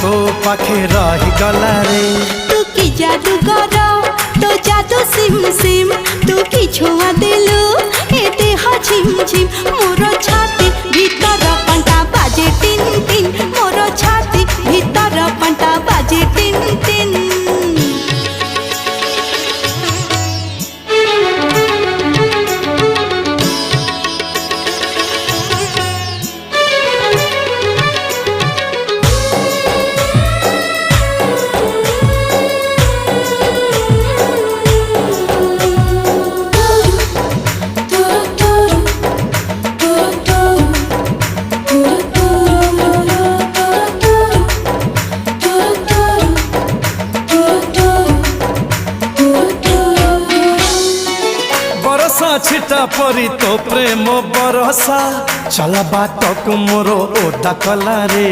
तो पाखे रही गला रे। तू की जादू करो तो जादू सिम सिम तू की छुआ दिलु ए देह झिम झिम मोर छाती भीतर पंटा बाजे टिन टिन मोर छाती भीतर पंटा बाजे टिन टिन। बरसा छिटा परी तो प्रेम बरसा चला बाट मोर ओदा कला रे।